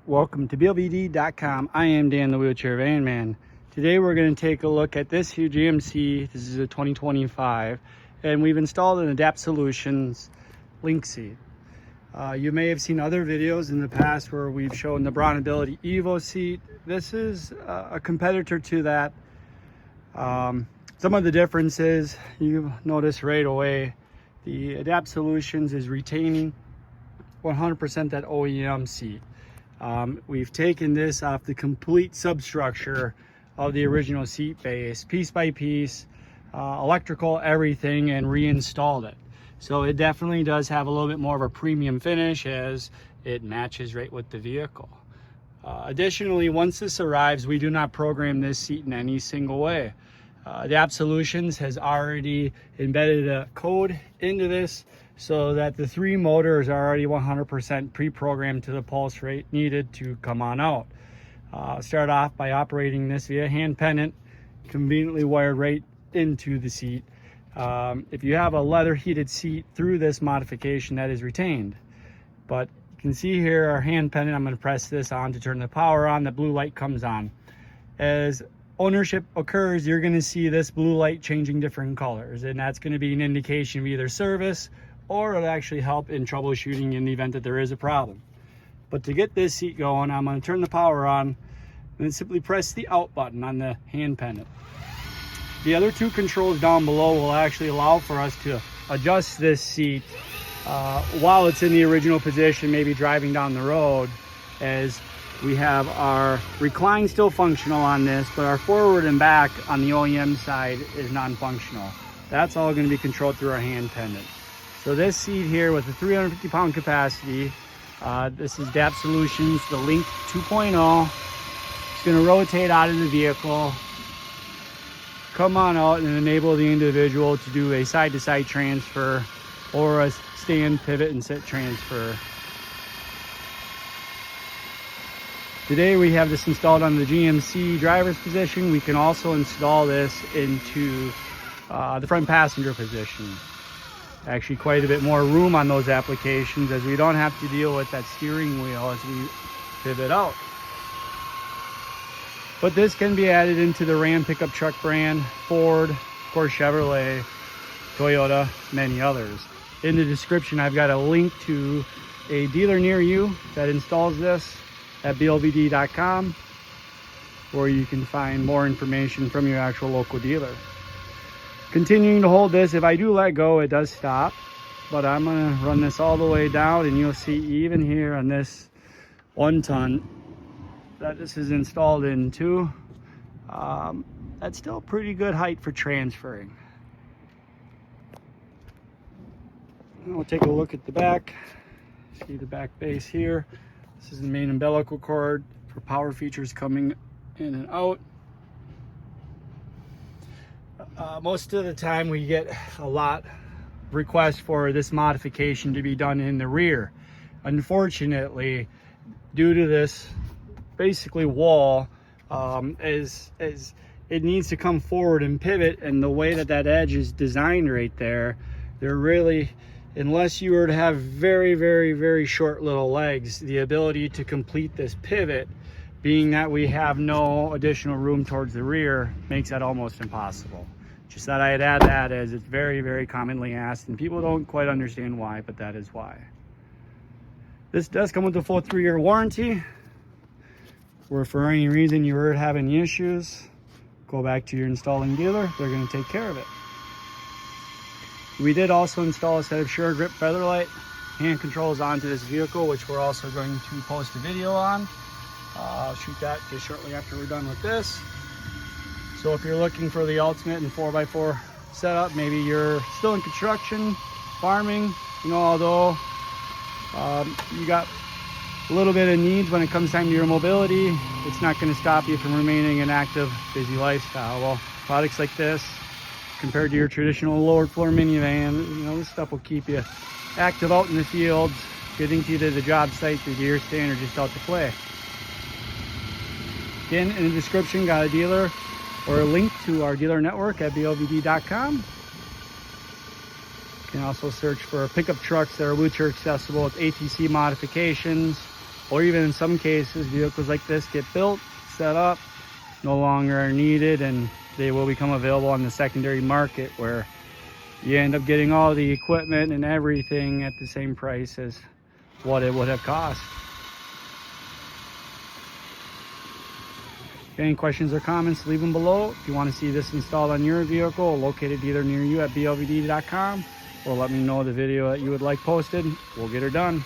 Welcome to BLVD.com. I am Dan, the Wheelchair Van Man. Today we're going to take a look at this here GMC. This is a 2025, and we've installed an Adapt Solutions link seat. You may have seen other videos in the past where we've shown the Braun Ability Evo seat. This is a competitor to that. Some of the differences you notice right away. The Adapt Solutions is retaining 100% that OEM seat. We've taken this off the complete substructure of the original seat base, piece by piece, electrical, everything, and reinstalled it. So it definitely does have a little bit more of a premium finish as it matches right with the vehicle. Additionally, once this arrives, we do not program this seat in any single way. Adapt Solutions has already embedded a code into this so that the three motors are already 100% pre-programmed to the pulse rate needed to come on out. Start off by operating this via hand pendant, conveniently wired right into the seat. If you have a leather heated seat through this modification, that is retained. But you can see here our hand pendant. I'm going to press this on to turn the power on. The blue light comes on. As ownership occurs, you're going to see this blue light changing different colors, and that's going to be an indication of either service or it'll actually help in troubleshooting in the event that there is a problem. But to get this seat going, I'm going to turn the power on and then simply press the out button on the hand pendant. The other two controls down below will actually allow for us to adjust this seat while it's in the original position, maybe driving down the road, as we have our recline still functional on this, but our forward and back on the OEM side is non-functional. That's all going to be controlled through our hand pendant. So this seat here with a 350 pound capacity, this is Adapt Solutions, the Link 2.0. It's going to rotate out of the vehicle, come on out, and enable the individual to do a side-to-side transfer or a stand, pivot, and sit transfer. Today we have this installed on the GMC driver's position. We can also install this into the front passenger position. Actually quite a bit more room on those applications, as we don't have to deal with that steering wheel as we pivot out. But this can be added into the Ram pickup truck brand, Ford, of course Chevrolet, Toyota, many others. In the description I've got a link to a dealer near you that installs this at blvd.com, where you can find more information from your actual local dealer. Continuing to hold this, if I do let go, it does stop, but I'm going to run this all the way down, and you'll see even here on this 1 ton that this is installed into, that's still pretty good height for transferring. And we'll take a look at the back. See the back base here. This is the main umbilical cord for power features coming in and out. Most of the time we get a lot of requests for this modification to be done in the rear. Unfortunately, due to this basically wall, as it needs to come forward and pivot, and the way that that edge is designed right there, they're really, unless you were to have very, very, very short little legs, the ability to complete this pivot, being that we have no additional room towards the rear, makes that almost impossible. Just thought I'd add that, as it's very, very commonly asked, and people don't quite understand why, but that is why. This does come with a full 3-year warranty, where for any reason you were having issues, go back to your installing dealer. They're going to take care of it. We did also install a set of Sure Grip Featherlight hand controls onto this vehicle, which we're also going to post a video on. I'll shoot that just shortly after we're done with this. So if you're looking for the ultimate in 4x4 setup, maybe you're still in construction, farming, although you got a little bit of needs when it comes time to your mobility, it's not going to stop you from remaining an active, busy lifestyle. Well, products like this, compared to your traditional lowered floor minivan, this stuff will keep you active out in the fields, getting to either the job site, the deer stand, or just out to play. Again, in the description, got a dealer or a link to our dealer network at blvd.com. You can also search for pickup trucks that are wheelchair accessible with ATC modifications, or even in some cases, vehicles like this get built, set up, no longer are needed, and they will become available on the secondary market, where you end up getting all the equipment and everything at the same price as what it would have cost. Any questions or comments, leave them below. If you want to see this installed on your vehicle or located either near you at blvd.com, or let me know the video that you would like posted, we'll get her done.